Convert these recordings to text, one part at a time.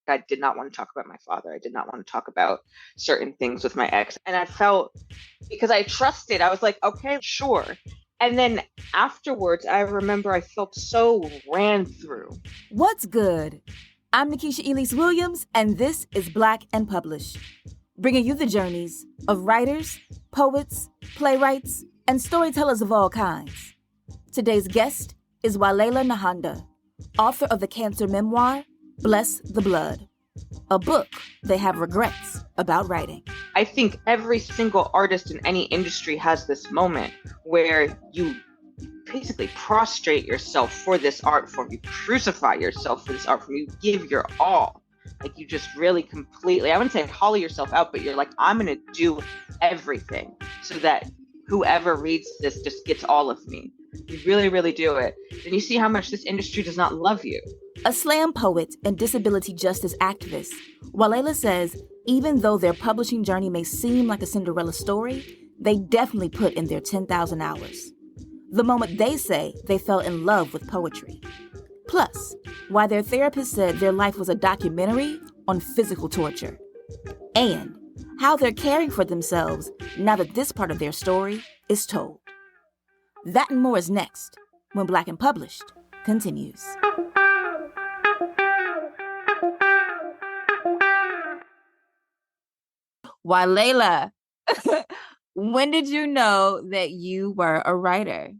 I did not want to talk about my father. I did not want to talk about certain things with my ex. And I felt, because I trusted, I was like, okay, sure. And then afterwards, I remember I felt so ran through. What's good? I'm Nikisha Elise Williams, and this is Black and Published, bringing you the journeys of writers, poets, playwrights, and storytellers of all kinds. Today's guest is Walela Nehanda, author of the cancer memoir, Bless the Blood, a book they have regrets about writing. I think every single artist in any industry has this moment where you basically prostrate yourself for this art form. You crucify yourself for this art form. You give your all. Like you just really completely, I wouldn't say hollow yourself out, but you're like, I'm going to do everything so that whoever reads this just gets all of me. You really, really do it. And you see how much this industry does not love you. A slam poet and disability justice activist, Walela says even though their publishing journey may seem like a Cinderella story, they definitely put in their 10,000 hours. The moment they say they fell in love with poetry. Plus, why their therapist said their life was a documentary on physical torture. And how they're caring for themselves now that this part of their story is told. That and more is next, when Black and Published continues. Walela, when did you know that you were a writer?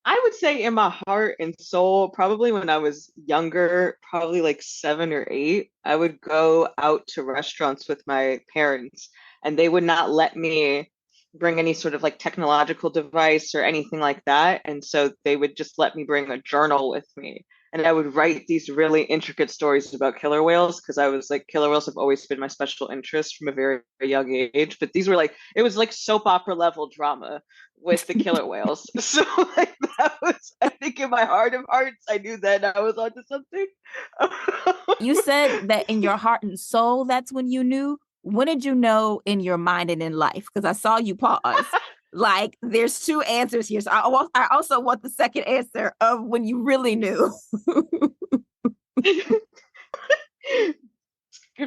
I would say in my heart and soul, probably when I was younger, probably like 7 or 8, I would go out to restaurants with my parents and they would not let me bring any sort of like technological device or anything like that. And so they would just let me bring a journal with me. And I would write these really intricate stories about killer whales because I was like, killer whales have always been my special interest from a very, very young age. But these were like, it was like soap opera level drama with the killer whales. So like that was, I think in my heart of hearts, I knew that I was onto something. You said that in your heart and soul, that's when you knew. When did you know in your mind and in life? Because I saw you pause. Like there's 2 answers here. So I also want the second answer of when you really knew. Good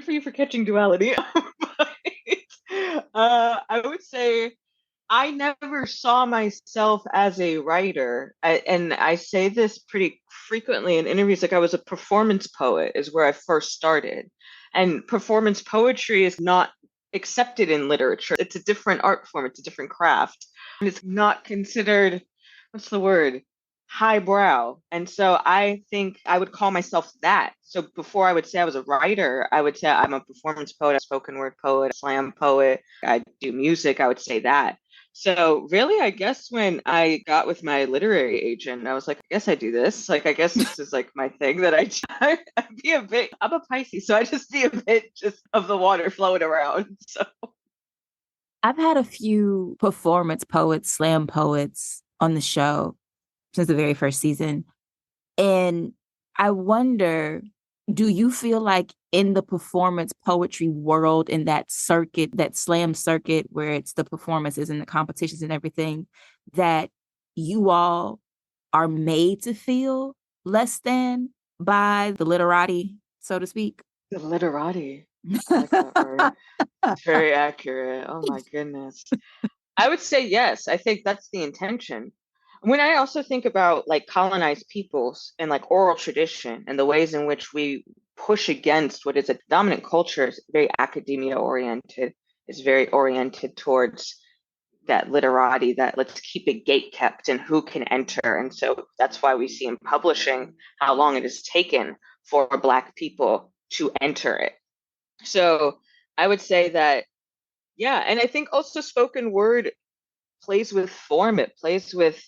for you for catching duality. I would say I never saw myself as a writer. And I say this pretty frequently in interviews. Like I was a performance poet is where I first started. And performance poetry is not accepted in literature. It's a different art form. It's a different craft. And it's not considered, what's the word? Highbrow. And so I think I would call myself that. So before I would say I was a writer, I would say I'm a performance poet, a spoken word poet, a slam poet. I do music. I would say that. So really, I guess when I got with my literary agent, I was like, I guess I do this. Like, I guess this is like my thing that I'd be a bit, I'm a Pisces, so I just be a bit just of the water flowing around. So I've had a few performance poets, slam poets on the show since the very first season. And I wonder, do you feel like in the performance poetry world, in that circuit, that slam circuit, where it's the performances and the competitions and everything, that you all are made to feel less than by the literati, so to speak? the literati, I like that word. It's very accurate. Oh my goodness. I would say yes. I think that's the intention. When I also think about like colonized peoples and like oral tradition and the ways in which we push against what is a dominant culture is very academia oriented, is very oriented towards that literati, that let's keep it gate kept and who can enter. And so that's why we see in publishing how long it has taken for Black people to enter it. So I would say that, yeah. And I think also spoken word plays with form, it plays with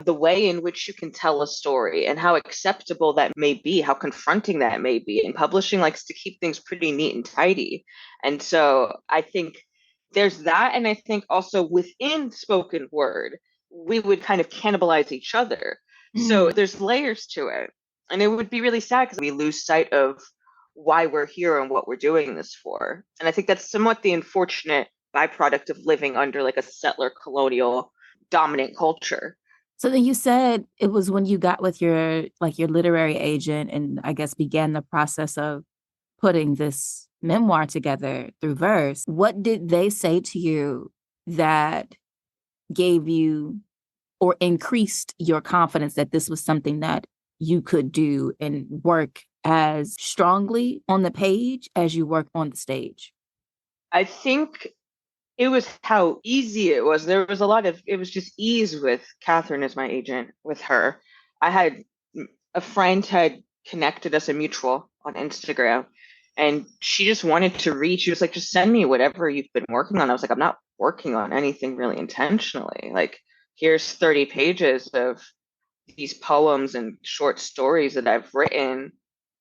the way in which you can tell a story and how acceptable that may be, how confronting that may be. And publishing likes to keep things pretty neat and tidy. And so I think there's that. And I think also within spoken word, we would kind of cannibalize each other. So there's layers to it. And it would be really sad because we lose sight of why we're here and what we're doing this for. And I think that's somewhat the unfortunate byproduct of living under like a settler colonial dominant culture. So then you said it was when you got with your literary agent and I guess began the process of putting this memoir together through verse, what did they say to you that gave you or increased your confidence that this was something that you could do and work as strongly on the page as you work on the stage? I think it was how easy it was. There was a lot of, it was just ease with Catherine as my agent, with her. I had a friend had connected us a mutual on Instagram, and she just wanted to read. She was like, just send me whatever you've been working on. I was like, I'm not working on anything really intentionally. Like, here's 30 pages of these poems and short stories that I've written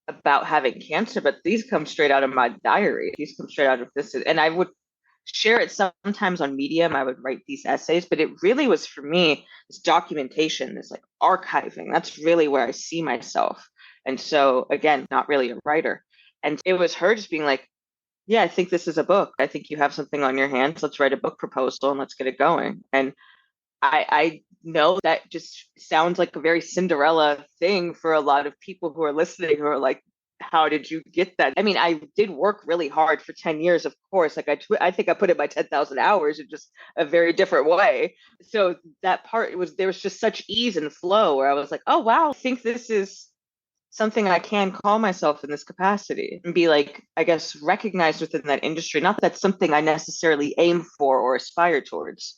about having cancer, but these come straight out of my diary. These come straight out of this. And I would share it sometimes on Medium. I would write these essays, but it really was for me this documentation, this like archiving. That's really where I see myself. And so, again, not really a writer. And it was her just being like, yeah, I think this is a book. I think you have something on your hands. Let's write a book proposal and let's get it going. And I know that just sounds like a very Cinderella thing for a lot of people who are listening who are like, how did you get that? I mean, I did work really hard for 10 years, of course. Like I think I put in my 10,000 hours in just a very different way. So that part was, there was just such ease and flow where I was like, oh, wow, I think this is something I can call myself in this capacity and be like, I guess, recognized within that industry. Not that that's something I necessarily aim for or aspire towards.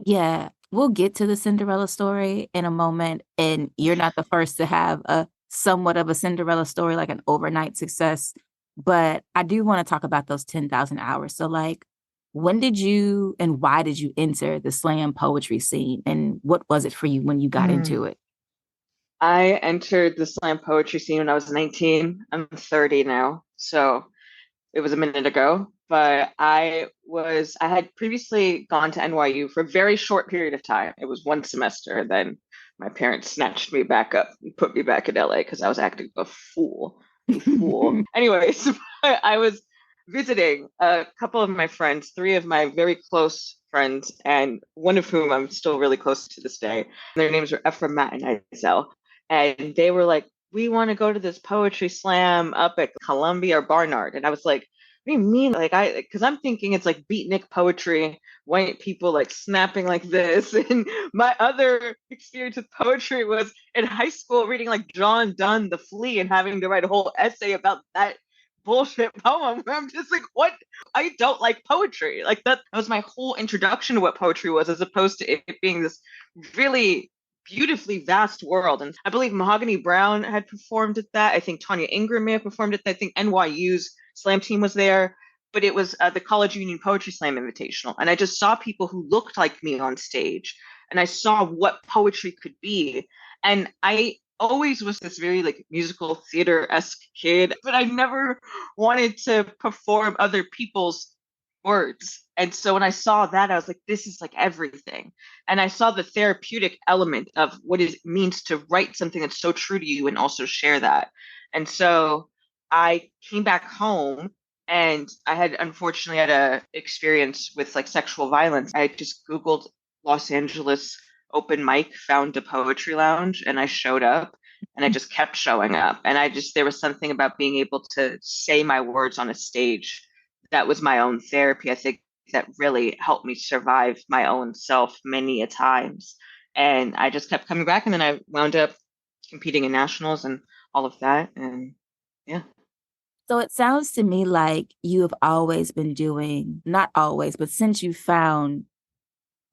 Yeah, we'll get to the Cinderella story in a moment. And you're not the first to have a somewhat of a Cinderella story, like an overnight success. But I do want to talk about those 10,000 hours. So, like, when did you and why did you enter the slam poetry scene? And what was it for you when you got into Mm. it? I entered the slam poetry scene when I was 19. I'm 30 now. So it was a minute ago, but I had previously gone to NYU for a very short period of time. It was one semester. Then my parents snatched me back up and put me back in LA because I was acting a fool, a fool. Anyways, I was visiting a couple of my friends, three of my very close friends, and one of whom I'm still really close to this day. Their names are Ephraim, Matt, and Izel. And they were like, we want to go to this poetry slam up at Columbia or Barnard. And I was like, what do you mean? Like because I'm thinking it's like beatnik poetry, white people like snapping like this. And my other experience with poetry was in high school reading like John Donne, The Flea, and having to write a whole essay about that bullshit poem. I'm just like, what? I don't like poetry. Like that was my whole introduction to what poetry was, as opposed to it being this really beautifully vast world. And I believe Mahogany Brown had performed at that. I think Tanya Ingram may have performed at that. I think NYU's slam team was there, but it was the College Union Poetry Slam Invitational. And I just saw people who looked like me on stage, and I saw what poetry could be. And I always was this very like musical theater-esque kid, but I never wanted to perform other people's words. And so when I saw that, I was like, this is like everything. And I saw the therapeutic element of what it means to write something that's so true to you and also share that. And so I came back home, and I had unfortunately had a experience with like sexual violence. I just Googled Los Angeles open mic, found a poetry lounge, and I showed up, and I just kept showing up. And I just, there was something about being able to say my words on a stage that was my own therapy. I think that really helped me survive my own self many a times. And I just kept coming back, and then I wound up competing in nationals and all of that. And yeah. So it sounds to me like you have always been doing, not always, but since you found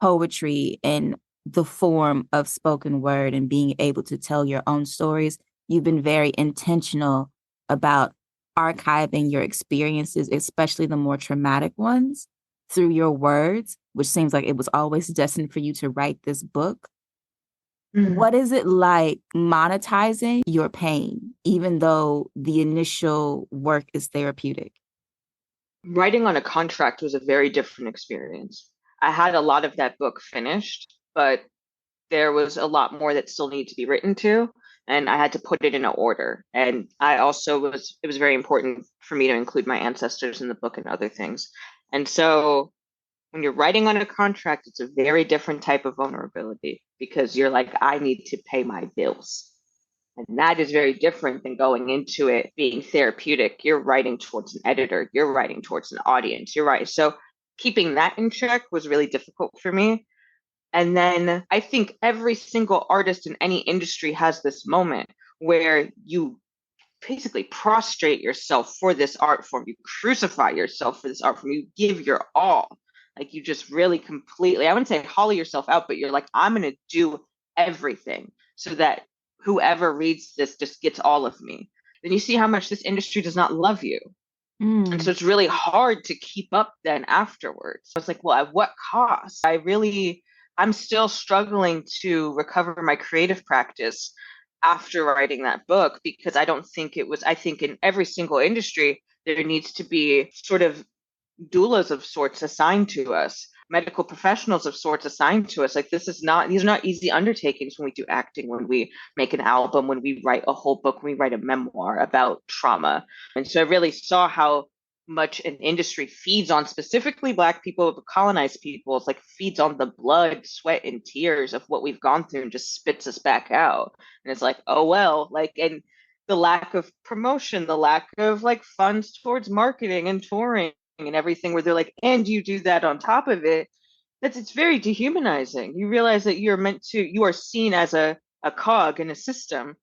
poetry in the form of spoken word and being able to tell your own stories, you've been very intentional about archiving your experiences, especially the more traumatic ones, through your words, which seems like it was always destined for you to write this book. Mm. What is it like monetizing your pain, even though the initial work is therapeutic? Writing on a contract was a very different experience. I had a lot of that book finished, but there was a lot more that still needed to be written to, and I had to put it in an order. And I also was, it was very important for me to include my ancestors in the book and other things. And so when you're writing on a contract, it's a very different type of vulnerability because you're like, I need to pay my bills. And that is very different than going into it being therapeutic. You're writing towards an editor, you're writing towards an audience, you're right. So keeping that in check was really difficult for me. And then I think every single artist in any industry has this moment where you basically prostrate yourself for this art form. You crucify yourself for this art form. You give your all. Like you just really completely, I wouldn't say hollow yourself out, but you're like, I'm going to do everything so that whoever reads this just gets all of me. Then you see how much this industry does not love you. And so Mm. it's really hard to keep up then afterwards. I was like, well, at what cost? I'm still struggling to recover my creative practice after writing that book because I don't think it was, I think in every single industry, there needs to be sort of doulas of sorts assigned to us, medical professionals of sorts assigned to us. Like these are not easy undertakings when we do acting, when we make an album, when we write a whole book, when we write a memoir about trauma. And so I really saw how much an industry feeds on specifically Black people, colonized peoples, like feeds on the blood, sweat, and tears of what we've gone through and just spits us back out. And it's like, oh well, like, and the lack of promotion, the lack of like funds towards marketing and touring and everything, where they're like, and you do that on top of it, it's very dehumanizing. You realize that you are seen as a cog in a system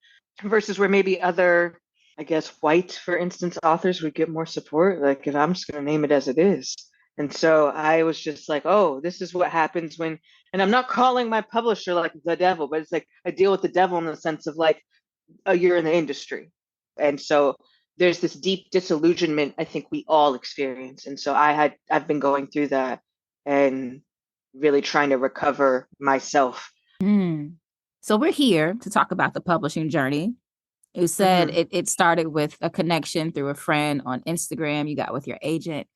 versus where maybe other, I guess, white, for instance, authors would get more support. Like if I'm just going to name it as it is. And so I was just like, oh, this is what happens when, and I'm not calling my publisher like the devil, but it's like I deal with the devil in the sense of like, you're in the industry. And so there's this deep disillusionment I think we all experience. And so I've been going through that and really trying to recover myself. Mm. So we're here to talk about the publishing journey. You said Hmm. it started with a connection through a friend on Instagram. You got with your agent.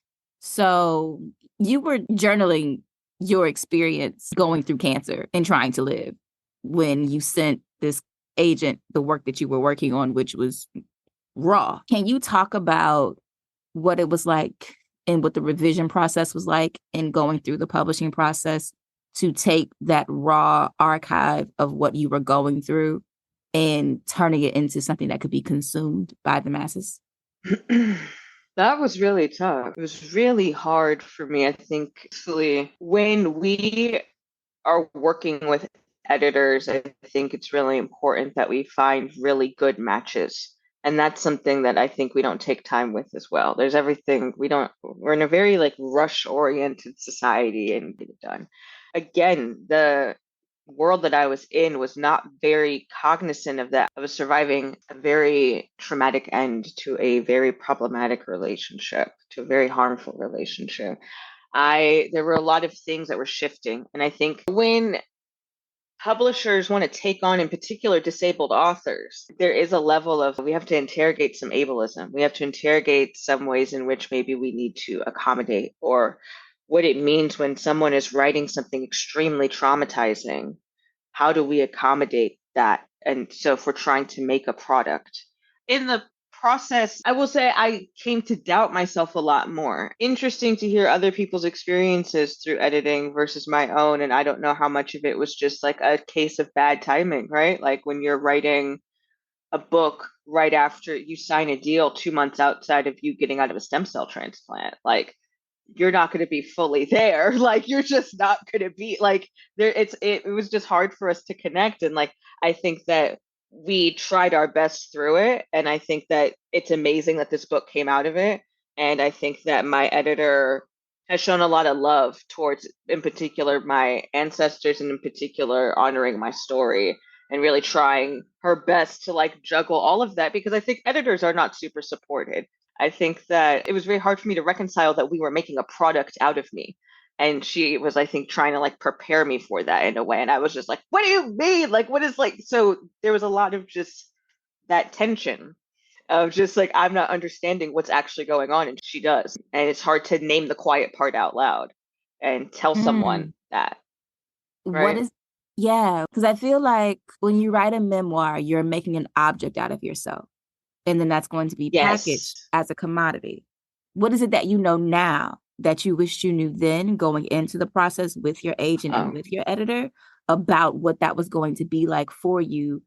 So you were journaling your experience going through cancer and trying to live when you sent this agent the work that you were working on, which was raw. Can you talk about what it was like and what the revision process was like in going through the publishing process to take that raw archive of what you were going through and turning it into something that could be consumed by the masses? That was really tough. It was really hard for me. I think actually when we are working with editors, I think it's really important that we find really good matches. And that's something that I think we don't take time with as well. There's everything we're in a very like rush oriented society and get it done. Again, the world that I was in was not very cognizant of that. I was surviving a very traumatic end to a very problematic relationship, to a very harmful relationship. There were a lot of things that were shifting. And I think when publishers want to take on, in particular, disabled authors, there is a level of we have to interrogate some ableism. We have to interrogate some ways in which maybe we need to accommodate, or what it means when someone is writing something extremely traumatizing. How do we accommodate that? And so, if we're trying to make a product, in the process, I will say I came to doubt myself a lot more. Interesting to hear other people's experiences through editing versus my own. And I don't know how much of it was just like a case of bad timing, right? Like when you're writing a book right after you sign a deal 2 months outside of you getting out of a stem cell transplant, like you're not going to be fully there. Like you're just not going to be like there. It was just hard for us to connect. And like I think that we tried our best through it, and I think that it's amazing that this book came out of it. And I think that my editor has shown a lot of love towards, in particular, my ancestors, and in particular, honoring my story and really trying her best to like juggle all of that because I think editors are not super supported. I think that it was very hard for me to reconcile that we were making a product out of me. And she was, I think, trying to like prepare me for that in a way. And I was just like, what do you mean? Like, what is like, so there was a lot of just that tension of just like, I'm not understanding what's actually going on. And she does. And it's hard to name the quiet part out loud and tell someone Mm. that, What right? is, yeah, because I feel like when you write a memoir, you're making an object out of yourself, and then that's going to be packaged Yes. as a commodity. What is it that you know now that you wished you knew then going into the process with your agent and Oh, with your editor about what that was going to be like for you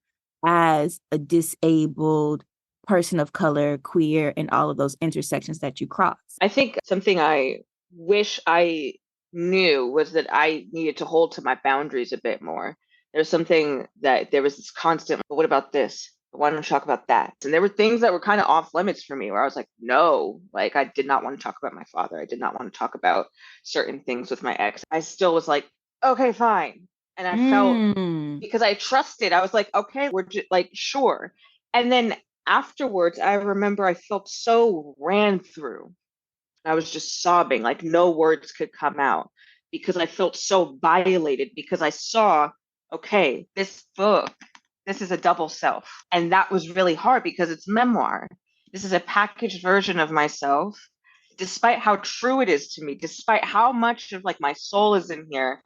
as a disabled person of color, queer, and all of those intersections that you cross? I think something I wish I knew was that I needed to hold to my boundaries a bit more. There's something that there was this constant, "But what about this? Why don't you talk about that?" And there were things that were kind of off limits for me where I was like, no, like I did not want to talk about my father. I did not want to talk about certain things with my ex. I still was like, okay, fine. And I felt Mm. because I trusted, I was like, okay, we're just like, sure. And then afterwards, I remember I felt so ran through. I was just sobbing, like no words could come out because I felt so violated because I saw, okay, this book, this is a double self. And that was really hard because it's memoir. This is a packaged version of myself. Despite how true it is to me, despite how much of like my soul is in here,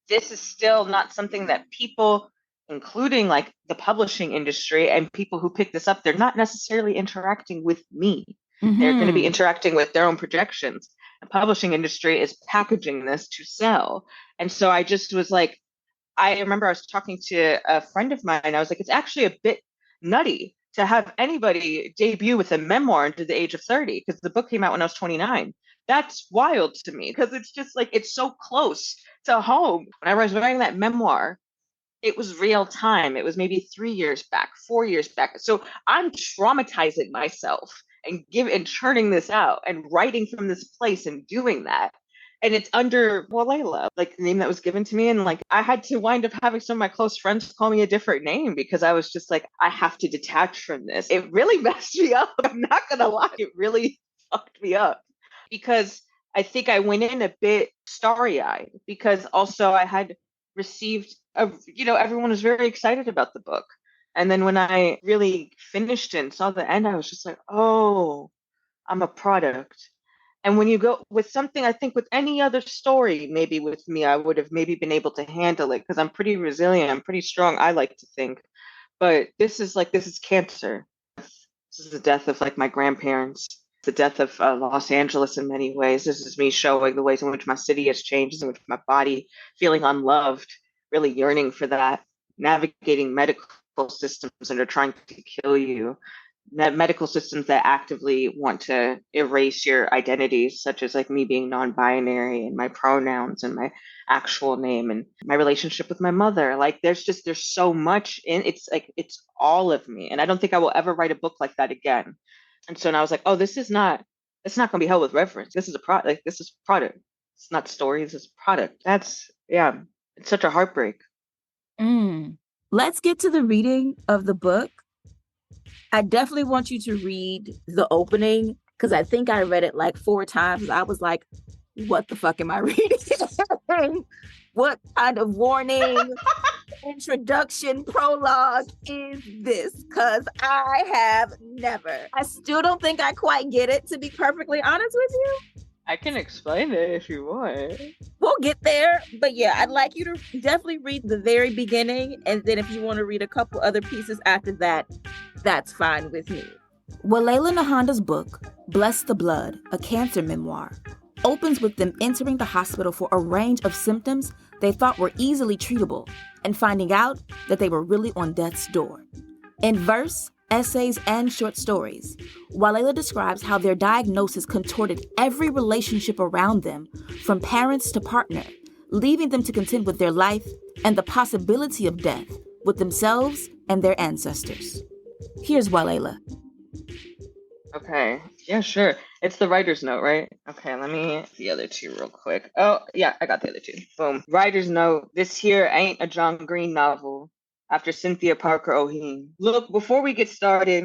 this is still not something that people, including like the publishing industry and people who pick this up, they're not necessarily interacting with me. They're going to be Mm-hmm. interacting with their own projections. The publishing industry is packaging this to sell. And so I just was like, I remember I was talking to a friend of mine. I was like, it's actually a bit nutty to have anybody debut with a memoir into the age of 30 because the book came out when I was 29. That's wild to me because it's just like it's so close to home. When I was writing that memoir, it was real time. It was maybe 3 years back, 4 years back. So I'm traumatizing myself and churning this out and writing from this place and doing that. And it's under Walela, like the name that was given to me. And like I had to wind up having some of my close friends call me a different name because I was just like, I have to detach from this. It really messed me up. I'm not gonna lie. It really fucked me up because I think I went in a bit starry eyed because also I had received everyone was very excited about the book. And then when I really finished and saw the end, I was just like, oh, I'm a product. And when you go with something, I think with any other story, maybe with me, I would have maybe been able to handle it because I'm pretty resilient. I'm pretty strong, I like to think. But this is cancer. This is the death of like my grandparents, the death of Los Angeles in many ways. This is me showing the ways in which my city has changed, in which my body feeling unloved, really yearning for that, navigating medical systems that are trying to kill you, medical systems that actively want to erase your identities, such as like me being non-binary and my pronouns and my actual name and my relationship with my mother. Like there's so much in it's like it's all of me. And I don't think I will ever write a book like that again. And so now I was like, oh, it's not gonna be held with reverence. This is a product, like this is product. It's not story, this is product. That's yeah, it's such a heartbreak. Mm. Let's get to the reading of the book. I definitely want you to read the opening because I think I read it like 4 times. I was like, what the fuck am I reading? What kind of warning, introduction, prologue is this? Because I have never. I still don't think I quite get it, to be perfectly honest with you. I can explain it if you want. We'll get there. But yeah, I'd like you to definitely read the very beginning. And then if you want to read a couple other pieces after that, that's fine with me. Walela Nehanda's book, Bless the Blood, a cancer memoir, opens with them entering the hospital for a range of symptoms they thought were easily treatable and finding out that they were really on death's door. In verse, essays, and short stories, Walela describes how their diagnosis contorted every relationship around them, from parents to partner, leaving them to contend with their life and the possibility of death with themselves and their ancestors. Here's Walela. Okay. Yeah, sure. It's the writer's note, right? Okay, let me the other two real quick. Oh, yeah, I got the other two. Boom. Writer's note. This here ain't a John Green novel. After Cynthia Parker O'Heen. Look, before we get started,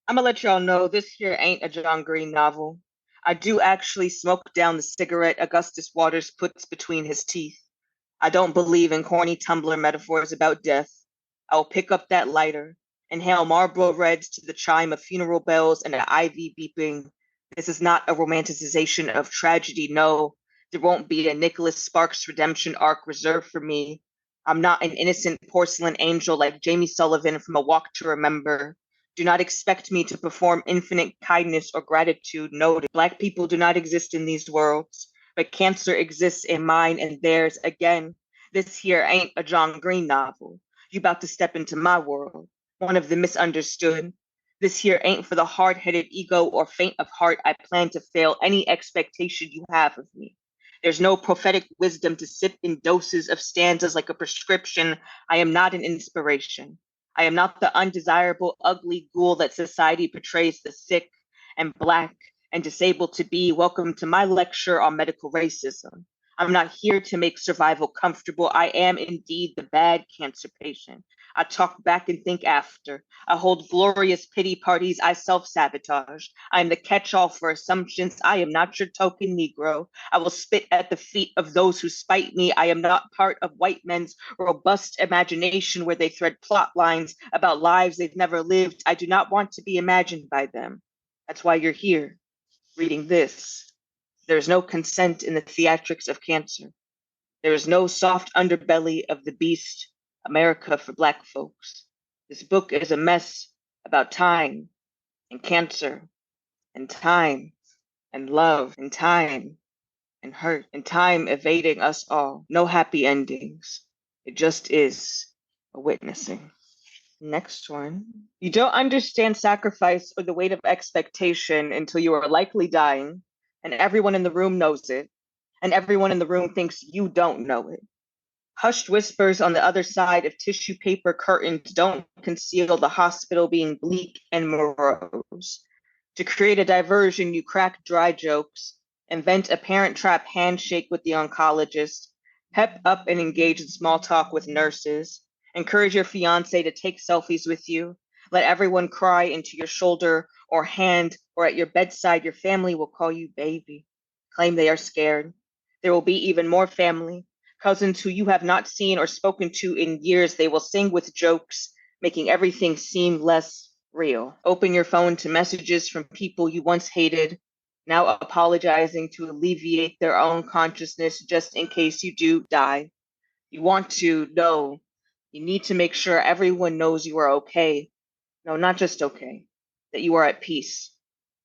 I'm gonna let y'all know this here ain't a John Green novel. I do actually smoke down the cigarette Augustus Waters puts between his teeth. I don't believe in corny Tumblr metaphors about death. I will pick up that lighter, inhale Marlboro Reds to the chime of funeral bells and an IV beeping. This is not a romanticization of tragedy. No, there won't be a Nicholas Sparks redemption arc reserved for me. I'm not an innocent porcelain angel like Jamie Sullivan from A Walk to Remember. Do not expect me to perform infinite kindness or gratitude. No, Black people do not exist in these worlds, but cancer exists in mine and theirs. Again, this here ain't a John Green novel. You about to step into my world. one of the misunderstood. This here ain't for the hard-headed ego or faint of heart. I plan to fail any expectation you have of me. There's no prophetic wisdom to sip in doses of stanzas like a prescription. I am not an inspiration. I am not the undesirable, ugly ghoul that society portrays the sick and black and disabled to be. Welcome to my lecture on medical racism. I'm not here to make survival comfortable. I am indeed the bad cancer patient. I talk back and think after. I hold glorious pity parties. I self sabotage. I am the catch all for assumptions. I am not your token Negro. I will spit at the feet of those who spite me. I am not part of white men's robust imagination where they thread plot lines about lives they've never lived. I do not want to be imagined by them. That's why you're here, reading this. There is no consent in the theatrics of cancer. There is no soft underbelly of the beast, America for Black folks. This book is a mess about time and cancer and time and love and time and hurt and time evading us all. No happy endings. It just is a witnessing. Next one. You don't understand sacrifice or the weight of expectation until you are likely dying, and everyone in the room knows it, and everyone in the room thinks you don't know it. Hushed whispers on the other side of tissue paper curtains don't conceal the hospital being bleak and morose. To create a diversion, you crack dry jokes, invent a parent trap handshake with the oncologist, pep up and engage in small talk with nurses, encourage your fiance to take selfies with you, let everyone cry into your shoulder or hand, or at your bedside, your family will call you baby, claim they are scared. There will be even more family, cousins who you have not seen or spoken to in years. They will sing with jokes, making everything seem less real. Open your phone to messages from people you once hated, now apologizing to alleviate their own consciousness just in case you do die. You want to know, you need to make sure everyone knows you are okay. No, not just okay, that you are at peace.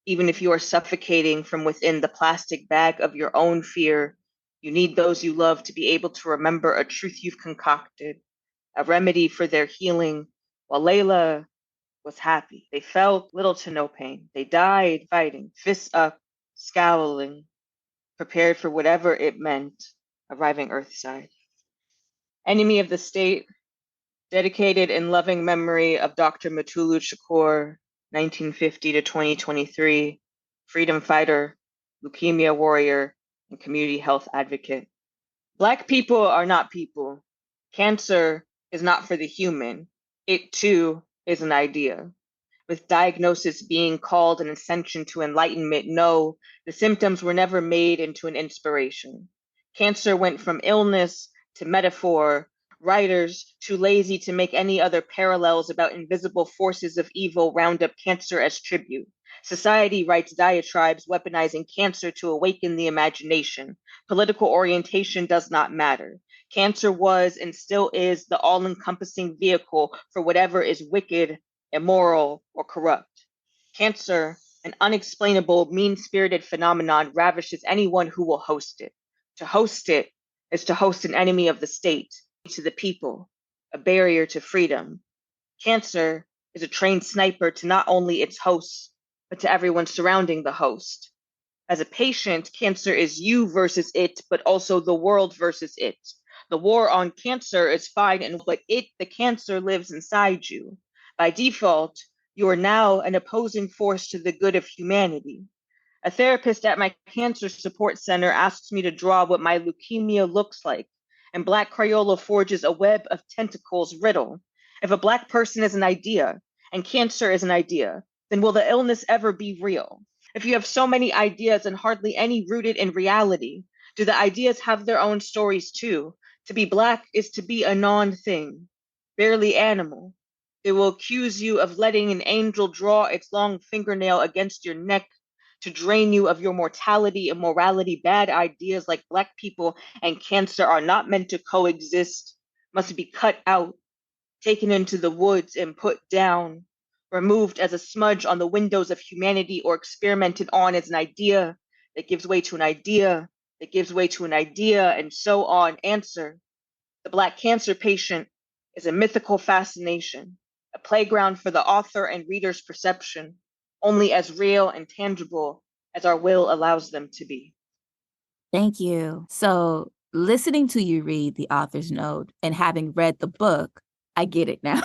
Even if you are suffocating from within the plastic bag of your own fear, you need those you love to be able to remember a truth you've concocted, a remedy for their healing. Walela was happy. They felt little to no pain. They died fighting, fists up, scowling, prepared for whatever it meant, arriving Earthside. Enemy of the State, dedicated in loving memory of Dr. Mutulu Shakur, 1950 to 2023, freedom fighter, leukemia warrior, and community health advocate. Black people are not people. Cancer is not for the human. It too is an idea. With diagnosis being called an ascension to enlightenment, no, the symptoms were never made into an inspiration. Cancer went from illness to metaphor, writers too lazy to make any other parallels about invisible forces of evil round up cancer as tribute. Society writes diatribes weaponizing cancer to awaken the imagination. Political orientation does not matter. Cancer was and still is the all encompassing vehicle for whatever is wicked, immoral, or corrupt. Cancer, an unexplainable, mean spirited phenomenon, ravishes anyone who will host it. To host it is to host an enemy of the state, to the people, a barrier to freedom. Cancer is a trained sniper to not only its hosts, but to everyone surrounding the host. As a patient, cancer is you versus it, but also the world versus it. The war on cancer is fine, but the cancer, lives inside you. By default, you are now an opposing force to the good of humanity. A therapist at my cancer support center asks me to draw what my leukemia looks like, and Black Crayola forges a web of tentacles riddle. If a Black person is an idea, and cancer is an idea, then will the illness ever be real? If you have so many ideas and hardly any rooted in reality, do the ideas have their own stories too? To be Black is to be a non-thing, barely animal. They will accuse you of letting an angel draw its long fingernail against your neck to drain you of your mortality and morality. Bad ideas like Black people and cancer are not meant to coexist, must be cut out, taken into the woods and put down, removed as a smudge on the windows of humanity, or experimented on as an idea that gives way to an idea that gives way to an idea, and so on. Answer: the Black cancer patient is a mythical fascination, a playground for the author and reader's perception, only as real and tangible as our will allows them to be. Thank you. So, listening to you read the author's note and having read the book, I get it now.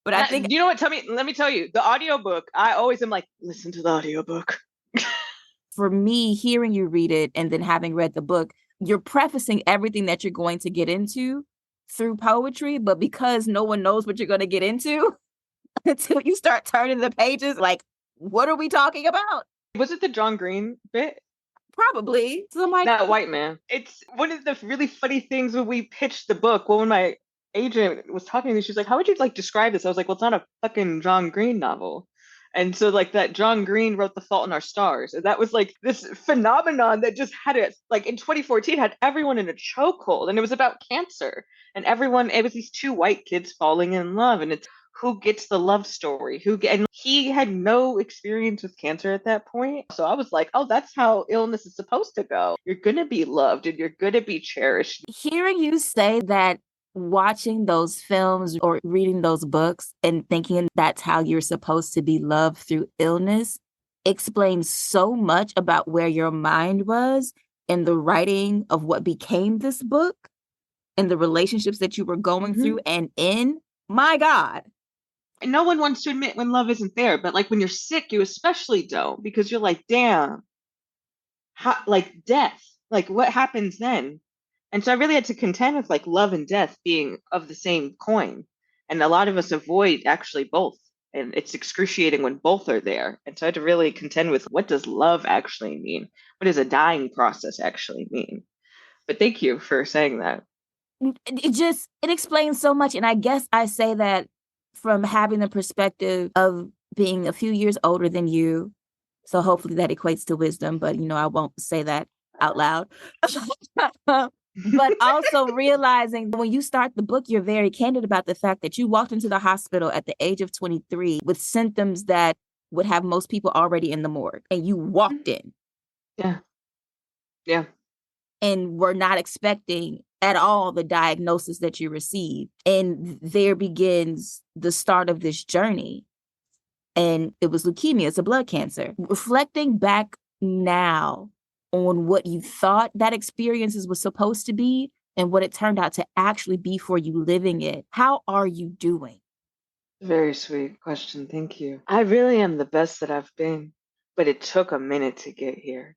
But I think You know what? Let me tell you, the audiobook, I always am like, listen to the audiobook. for me, hearing you read it and then having read the book, you're prefacing everything that you're going to get into through poetry. But because no one knows what you're going to get into until you start turning the pages, like, what are we talking about? Was it the John Green bit? Probably. So I'm like, That white man. It's one of the really funny things when we pitched the book. Well, when my agent was talking to me, she's like, "How would you like describe this?" I was like, "Well, it's not a fucking John Green novel." And so, like, that John Green wrote The Fault in Our Stars, and that was like this phenomenon that just had it, like, in 2014, had everyone in a chokehold, and it was about cancer, and everyone. It was these two white kids falling in love, and it's who gets the love story, and he had no experience with cancer at that point. So I was like, oh, that's how illness is supposed to go. You're going to be loved and you're going to be cherished. Hearing you say that, watching those films or reading those books and thinking that's how you're supposed to be loved through illness explains so much about where your mind was in the writing of what became this book and the relationships that you were going through and in. My God. And no one wants to admit when love isn't there, but like when you're sick, you especially don't, because you're like, damn, like death, like what happens then? And so I really had to contend with like love and death being of the same coin. And a lot of us avoid actually both. And it's excruciating when both are there. And so I had to really contend with, what does love actually mean? What does a dying process actually mean? But thank you for saying that. It explains so much. And I guess I say that from having the perspective of being a few years older than you. So hopefully that equates to wisdom, but I won't say that out loud. But also realizing when you start the book, you're very candid about the fact that you walked into the hospital at the age of 23 with symptoms that would have most people already in the morgue, and you walked in. Yeah. Yeah. And were not expecting at all the diagnosis that you received. And there begins the start of this journey. And it was leukemia. It's a blood cancer. Reflecting back now on what you thought that experience was supposed to be and what it turned out to actually be for you living it, how are you doing? Very sweet question. Thank you. I really am the best that I've been, but it took a minute to get here.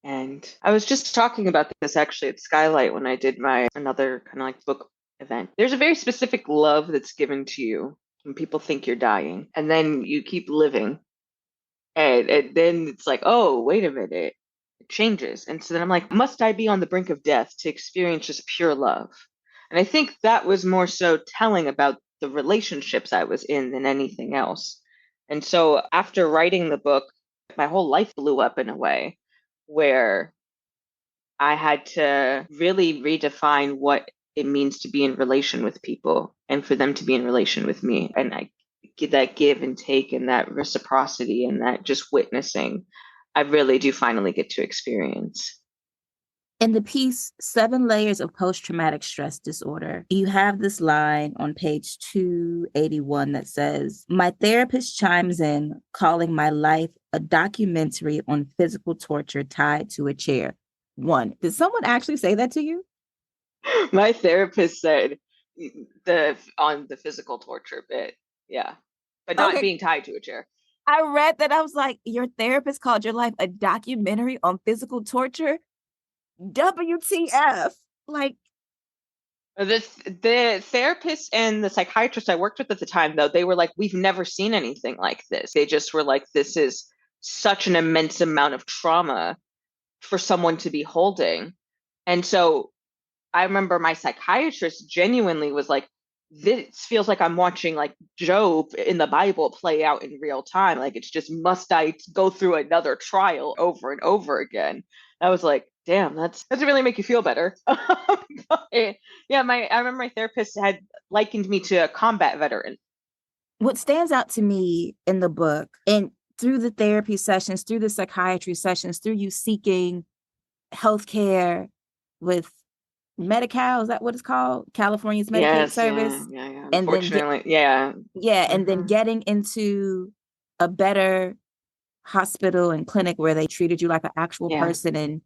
And I was just talking about this actually at Skylight when I did my another kind of like book event. There's a very specific love that's given to you when people think you're dying, and then you keep living. And then it's like, oh, wait a minute, it changes. And so then I'm like, must I be on the brink of death to experience just pure love? And I think that was more so telling about the relationships I was in than anything else. And so after writing the book, my whole life blew up in a way where I had to really redefine what it means to be in relation with people and for them to be in relation with me. And I get that give and take and that reciprocity and that just witnessing, I really do finally get to experience. In the piece, 7 Layers of Post-Traumatic Stress Disorder, you have this line on page 281 that says, "My therapist chimes in, calling my life a documentary on physical torture tied to a chair." One, did someone actually say that to you? My therapist said on the physical torture bit, yeah, but not Okay. being tied to a chair. I read that. I was like, your therapist called your life a documentary on physical torture? WTF? Like, The therapist and the psychiatrist I worked with at the time, though, they were like, we've never seen anything like this. They just were like, this is such an immense amount of trauma for someone to be holding. And so I remember my psychiatrist genuinely was like, this feels like I'm watching like Job in the Bible play out in real time. Like it's just, must I go through another trial over and over again? I was like, damn, that doesn't really make you feel better. But, yeah, I remember my therapist had likened me to a combat veteran. what stands out to me in the book and through the therapy sessions, through the psychiatry sessions, through you seeking healthcare with Medi-Cal, is that what it's called? California's Medicaid Yes, yeah, service. yeah, yeah. And then Unfortunately, yeah. and then Hmm. getting into a better hospital and clinic where they treated you like an actual Yeah, person and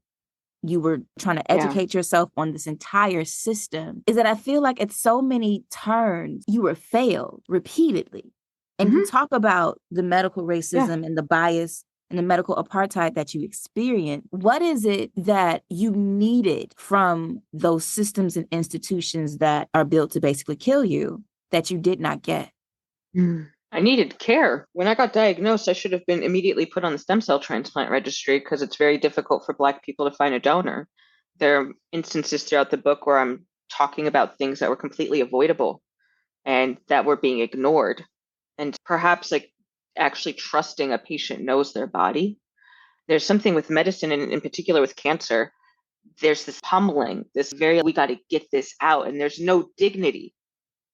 you were trying to yeah. educate yourself on this entire system, is that I feel like at so many turns you were failed repeatedly. And you Hmm. talk about the medical Yeah. racism and the bias and the medical apartheid that you experienced. What is it that you needed from those systems and institutions that are built to basically kill you that you did not get? I needed care. When I got diagnosed, I should have been immediately put on the stem cell transplant registry because it's very difficult for Black people to find a donor. There are instances throughout the book where I'm talking about things that were completely avoidable and that were being ignored. And perhaps like actually trusting a patient knows their body. There's something with medicine, and in particular with cancer, there's this pummeling, this very, we got to get this out. And there's no dignity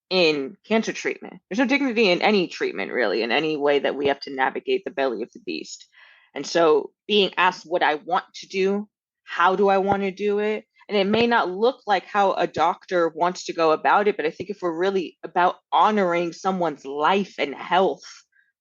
in cancer treatment. There's no dignity in any treatment, really, in any way that we have to navigate the belly of the beast. And so being asked what I want to do, how do I want to do it? And it may not look like how a doctor wants to go about it, but I think if we're really about honoring someone's life and health,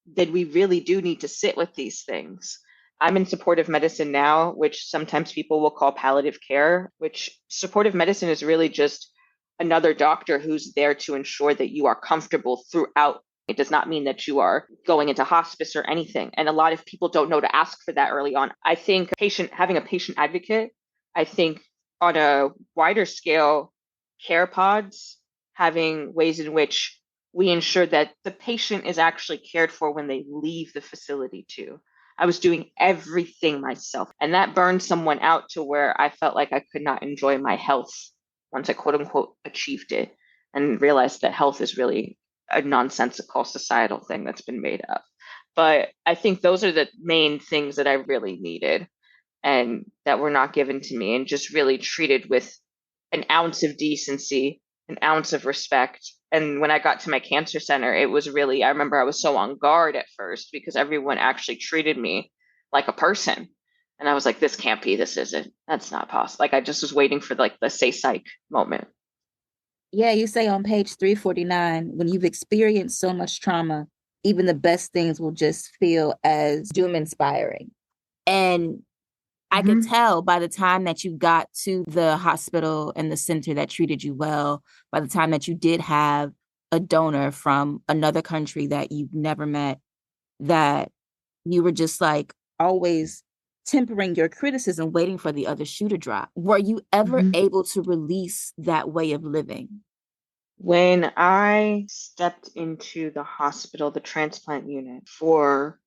then we really do need to sit with these things. I'm in supportive medicine now, which sometimes people will call palliative care, which supportive medicine is really just another doctor who's there to ensure that you are comfortable throughout. It does not mean that you are going into hospice or anything. And a lot of people don't know to ask for that early on. I think having a patient advocate, I think on a wider scale, care pods, having ways in which we ensure that the patient is actually cared for when they leave the facility too. I was doing everything myself, and that burned someone out to where I felt like I could not enjoy my health once I quote unquote achieved it and realized that health is really a nonsensical societal thing that's been made up. But I think those are the main things that I really needed and that were not given to me and just really treated with an ounce of decency, an ounce of respect. And when I got to my cancer center, it was really, I remember I was so on guard at first because everyone actually treated me like a person. And I was like, this can't be, this isn't, that's not possible. Like I just was waiting for like the say psych moment. Yeah, you say on page 349, when you've experienced so much trauma, even the best things will just feel as doom inspiring. And I could Mm-hmm. tell by the time that you got to the hospital and the center that treated you well, by the time that you did have a donor from another country that you've never met, that you were just like always tempering your criticism, waiting for the other shoe to drop. Were you ever Mm-hmm. able to release that way of living? When I stepped into the hospital, the transplant unit for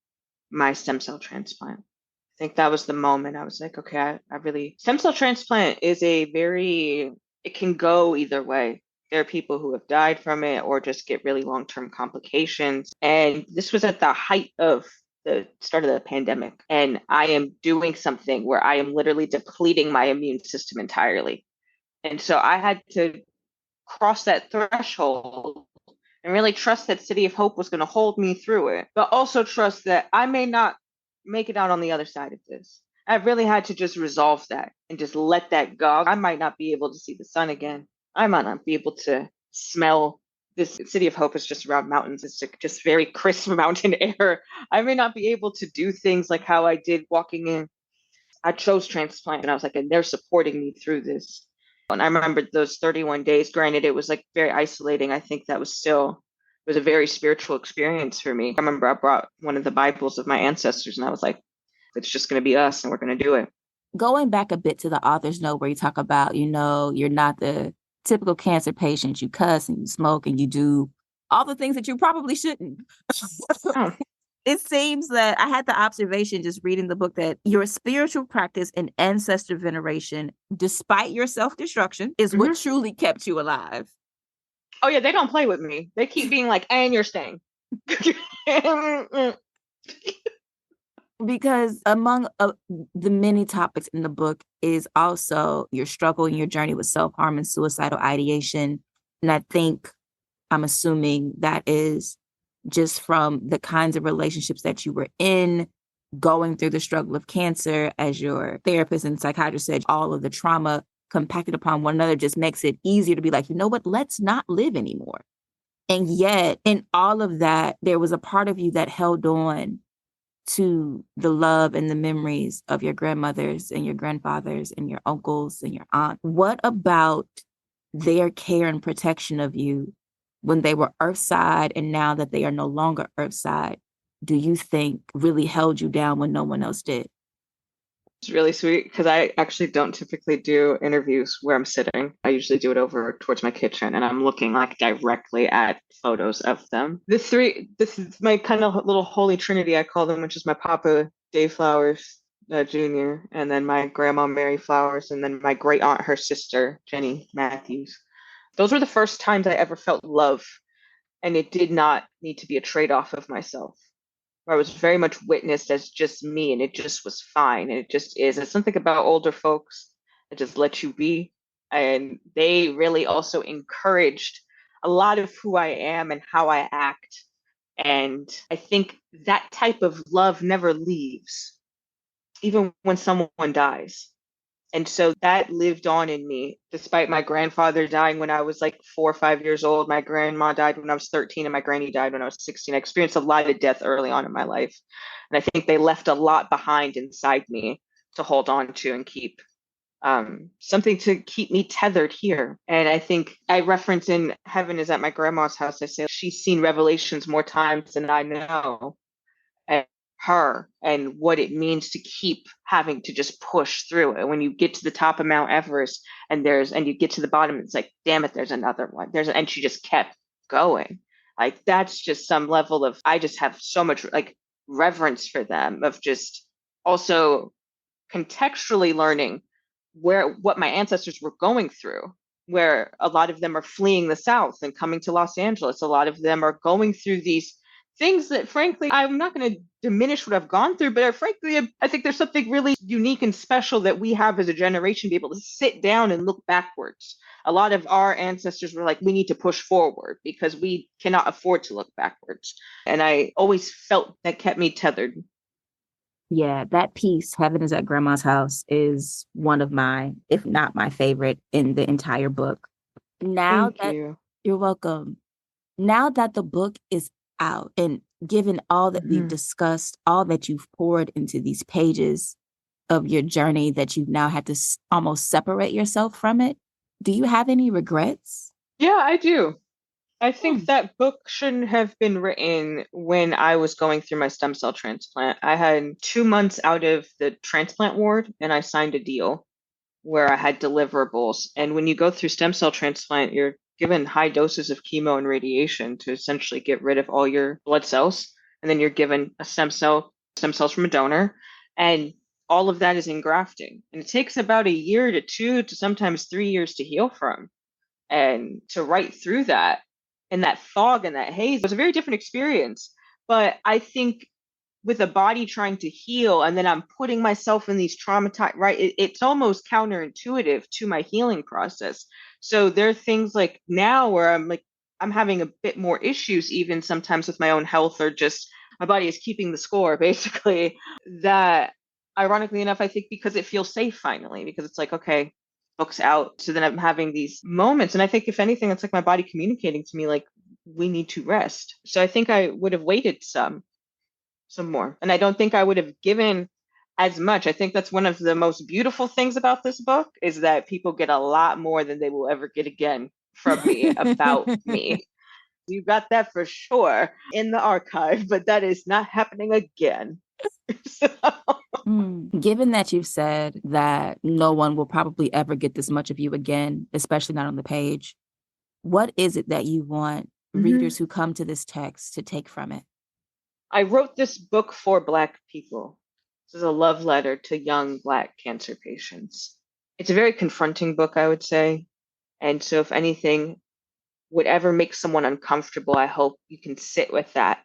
my stem cell transplant, I think that was the moment I was like, okay, I really, stem cell transplant is it can go either way. There are people who have died from it or just get really long-term complications. And this was at the height of the start of the pandemic. And I am doing something where I am literally depleting my immune system entirely. And so I had to cross that threshold and really trust that City of Hope was going to hold me through it, but also trust that I may not make it out on the other side of this. I really had to just resolve that and just let that go. I might not be able to see the sun again. I might not be able to smell. This City of Hope is just around mountains. It's just very crisp mountain air. I may not be able to do things like how I did walking in. I chose transplant and I was like, and they're supporting me through this. And I remember those 31 days. Granted, it was like very isolating. I think that was still, it was a very spiritual experience for me. I remember I brought one of the Bibles of my ancestors and I was like, it's just going to be us and we're going to do it. Going back a bit to the author's note where you talk about, you're not the typical cancer patient. You cuss and you smoke and you do all the things that you probably shouldn't. Oh, It seems that I had the observation just reading the book that your spiritual practice and ancestor veneration, despite your self-destruction, is what hmm. truly kept you alive. Oh yeah, they don't play with me. They keep being like, and you're staying. Because among the many topics in the book is also your struggle and your journey with self-harm and suicidal ideation. And I think I'm assuming that is just from the kinds of relationships that you were in, going through the struggle of cancer, as your therapist and psychiatrist said, all of the trauma compacted upon one another just makes it easier to be like, you know what, let's not live anymore. And yet, in all of that, there was a part of you that held on to the love and the memories of your grandmothers and your grandfathers and your uncles and your aunt. What about their care and protection of you when they were Earthside and now that they are no longer Earthside, do you think really held you down when no one else did? It's really sweet because I actually don't typically do interviews where I'm sitting. I usually do it over towards my kitchen and I'm looking like directly at photos of them. This is my kind of little holy trinity, I call them, which is my papa, Dave Flowers, Jr., and then my grandma, Mary Flowers, and then my great aunt, her sister, Jenny Matthews. Those were the first times I ever felt love, and it did not need to be a trade-off of myself where I was very much witnessed as just me and it just was fine and it just is. It's something about older folks that just let you be. And they really also encouraged a lot of who I am and how I act. And I think that type of love never leaves, even when someone dies. And so that lived on in me, despite my grandfather dying when I was like 4 or 5 years old. My grandma died when I was 13, and my granny died when I was 16. I experienced a lot of death early on in my life. And I think they left a lot behind inside me to hold on to and keep something to keep me tethered here. And I think I reference in Heaven is at my grandma's house. I say she's seen revelations more times than I know and her and what it means to keep having to just push through it. When you get to the top of Mount Everest and you get to the bottom, it's like, damn it, there's another one. And she just kept going. Like that's just some level of I just have so much like reverence for them of just also contextually learning what my ancestors were going through, where a lot of them are fleeing the South and coming to Los Angeles. A lot of them are going through these things that, frankly, I'm not going to diminish what I've gone through, but frankly, I think there's something really unique and special that we have as a generation to be able to sit down and look backwards. A lot of our ancestors were like, we need to push forward because we cannot afford to look backwards. And I always felt that kept me tethered. Yeah, that piece, Heaven is at Grandma's House, is one of my, if not my favorite in the entire book. Now Thank that you. you're welcome. Now that the book is out and given all that we've Mhm. discussed, all that you've poured into these pages of your journey that you've now had to almost separate yourself from it, do you have any regrets? Yeah, I do. I Hmm. think that book shouldn't have been written when I was going through my stem cell transplant. I had 2 months out of the transplant ward and I signed a deal where I had deliverables. And when you go through stem cell transplant, you're given high doses of chemo and radiation to essentially get rid of all your blood cells. And then you're given stem cells from a donor. And all of that is engrafting. And it takes about a year to 2 to sometimes 3 years to heal from and to write through that and that fog and that haze was a very different experience. But I think with a body trying to heal and then I'm putting myself in these traumatized, right? It's almost counterintuitive to my healing process. So there are things like now where I'm like, I'm having a bit more issues, even sometimes with my own health or just my body is keeping the score, basically. That ironically enough, I think because it feels safe finally, because it's like, okay, book's out. So then I'm having these moments. And I think if anything, it's like my body communicating to me, like, we need to rest. So I think I would have waited some more. And I don't think I would have given as much. I think that's one of the most beautiful things about this book is that people get a lot more than they will ever get again from me about me. You got that for sure in the archive, but that is not happening again. So, Given that you've said that no one will probably ever get this much of you again, especially not on the page, what is it that you want mhm. readers who come to this text to take from it? I wrote this book for Black people. This is a love letter to young Black cancer patients. It's a very confronting book, I would say. And so, if anything, whatever makes someone uncomfortable, I hope you can sit with that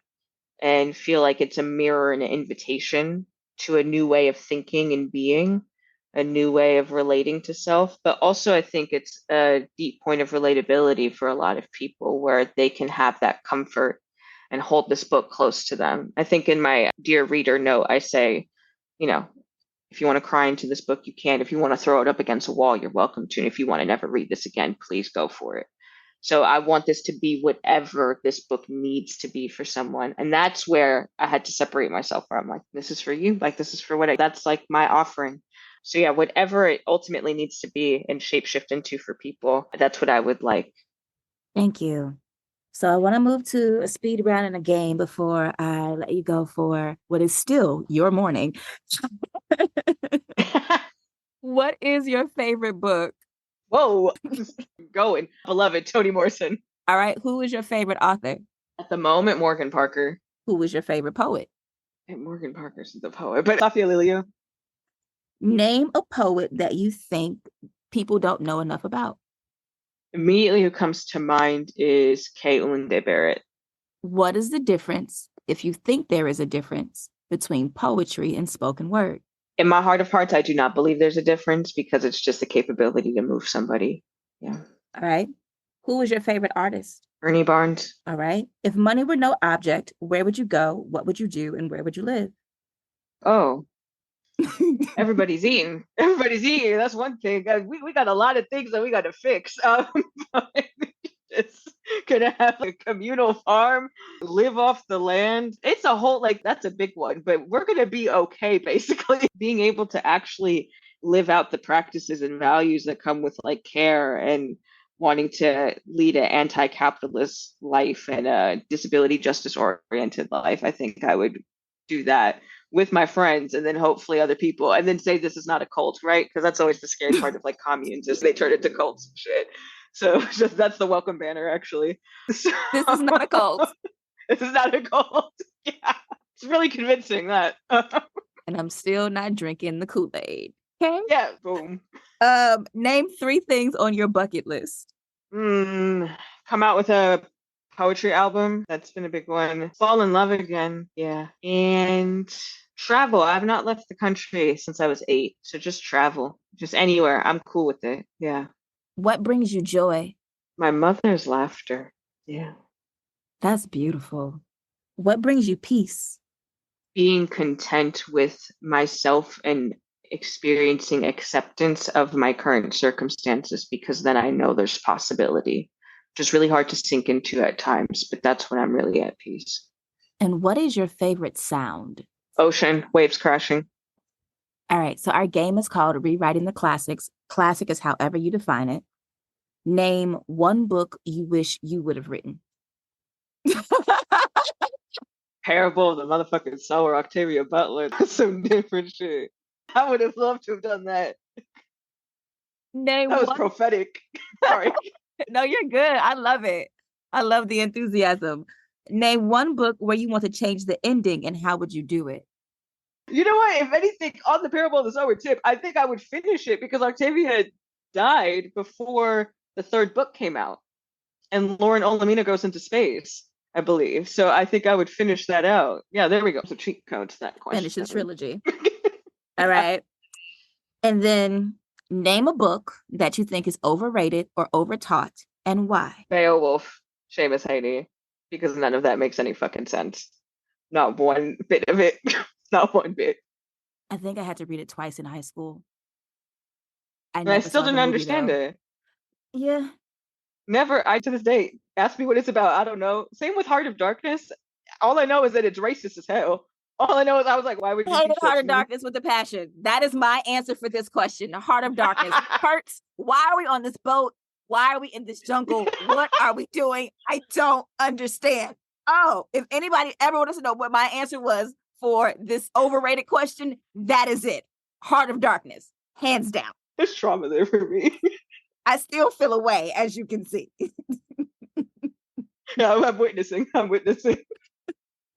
and feel like it's a mirror and an invitation to a new way of thinking and being, a new way of relating to self. But also, I think it's a deep point of relatability for a lot of people where they can have that comfort and hold this book close to them. I think in my Dear Reader note, I say, you know, If you want to cry into this book, you can. If you want to throw it up against a wall, you're welcome to. And if you want to never read this again, please go for it. So I want this to be whatever this book needs to be for someone. And that's where I had to separate myself from. I'm like, this is for you. Like, this is for that's like my offering. So yeah, whatever it ultimately needs to be and shapeshift into for people, that's what I would like. Thank you. So I want to move to a speed round in a game before I let you go for what is still your morning. What is your favorite book? Whoa, going. Beloved Toni Morrison. All right. Who is your favorite author? At the moment, Morgan Parker. Who is your favorite poet? And Morgan Parker's the poet, but Safia Lilio. Name a poet that you think people don't know enough about. Immediately who comes to mind is Caitlin Barrett. What is the difference, if you think there is a difference, between poetry and spoken word? In my heart of hearts, I do not believe there's a difference because it's just the capability to move somebody. Yeah. All right. Who is your favorite artist? Ernie Barnes. All right. If money were no object, where would you go? What would you do? And where would you live? Oh, everybody's eating. Everybody's eating. That's one thing. We got a lot of things that we got to fix. Just gonna have a communal farm, live off the land. It's a whole that's a big one, but we're gonna be okay basically. Being able to actually live out the practices and values that come with care and wanting to lead an anti-capitalist life and a disability justice oriented life. I think I would do that with my friends and then hopefully other people and then say this is not a cult, right? Because that's always the scary part of communes is they turn into cults and shit. So that's the welcome banner actually. So, this is not a cult. This is not a cult. Yeah. It's really convincing that. And I'm still not drinking the Kool-Aid. Okay. Yeah, boom. Name 3 things on your bucket list. Come out with a poetry album. That's been a big one. Fall in love again. Yeah. And travel. I've not left the country since I was 8. So just travel. Just anywhere. I'm cool with it. Yeah. What brings you joy? My mother's laughter. Yeah. That's beautiful. What brings you peace? Being content with myself and experiencing acceptance of my current circumstances because then I know there's possibility. Just really hard to sink into at times, but that's when I'm really at peace. And what is your favorite sound? Ocean, waves crashing. All right, so our game is called Rewriting the Classics. Classic is however you define it. Name one book you wish you would have written. Parable of the motherfucking Sower, Octavia Butler. That's some different shit. I would have loved to have done that. Name that was prophetic. Sorry. No, you're good. I love it. I love the enthusiasm. Name one book where you want to change the ending and how would you do it? You know what? If anything, on the Parable of the Sower tip, I think I would finish it because Octavia had died before the 3rd book came out. And Lauren Olamina goes into space, I believe. So I think I would finish that out. Yeah, there we go. So cheat code to that question. Finish the trilogy. All right. And then name a book that you think is overrated or overtaught and why. Beowulf, Seamus Heaney, because none of that makes any fucking sense. Not one bit of it. Not one bit. I think I had to read it twice in high school. I still didn't understand it. Yeah. Never. To this day, ask me what it's about. I don't know. Same with Heart of Darkness. All I know is that it's racist as hell. All I know is I was like, why would you hate Heart of Darkness with a passion? That is my answer for this question. The Heart of Darkness hurts. Why are we on this boat? Why are we in this jungle? What are we doing? I don't understand. Oh, if anybody ever wants to know what my answer was for this overrated question, that is it. Heart of Darkness, hands down. There's trauma there for me. I still feel away, as you can see. Yeah, I'm witnessing.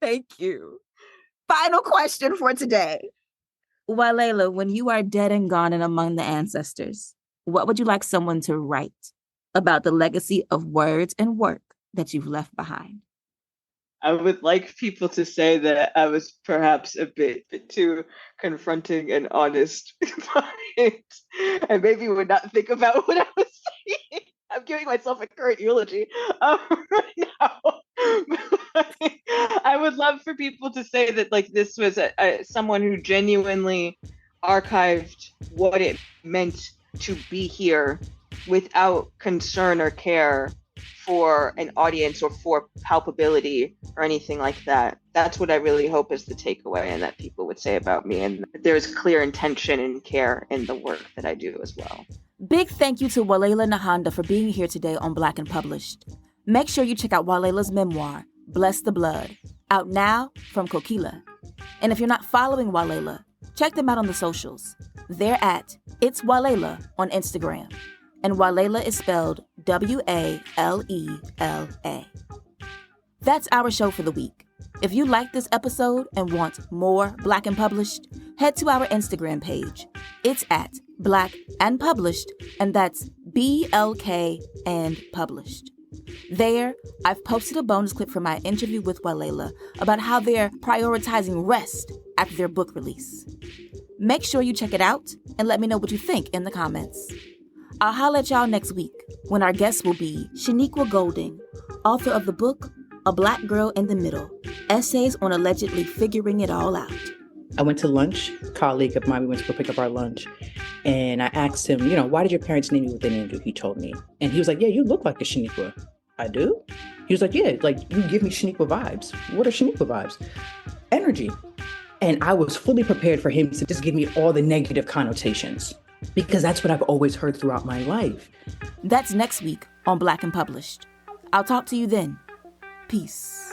Thank you. Final question for today. Walela, when you are dead and gone and among the ancestors, what would you like someone to write about the legacy of words and work that you've left behind? I would like people to say that I was perhaps a bit too confronting and honest, and maybe would not think about what I was saying. I'm giving myself a current eulogy right now. I would love for people to say that this was someone who genuinely archived what it meant to be here without concern or care for an audience or for palpability or anything like that. That's what I really hope is the takeaway and that people would say about me. And there's clear intention and care in the work that I do as well. Big thank you to Walela Nehanda for being here today on Black and Published. Make sure you check out Walela's memoir, Bless the Blood, out now from Kokila. And if you're not following Walela, check them out on the socials. They're at It's Walela on Instagram. And Walela is spelled Walela. That's our show for the week. If you like this episode and want more Black and Published, head to our Instagram page. It's at Black and Published, and that's BLK and Published. There, I've posted a bonus clip from my interview with Walela about how they're prioritizing rest after their book release. Make sure you check it out and let me know what you think in the comments. I'll holler at y'all next week when our guest will be Shaniqua Golding, author of the book A Black Girl in the Middle, Essays on Allegedly Figuring It All Out. I went to lunch, a colleague of mine, we went to go pick up our lunch, and I asked him, why did your parents name you what they named you? He told me. And he was like, yeah, you look like a Shaniqua. I do? He was like, yeah, like you give me Shaniqua vibes. What are Shaniqua vibes? Energy. And I was fully prepared for him to just give me all the negative connotations, because that's what I've always heard throughout my life. That's next week on Black and Published. I'll talk to you then. Peace.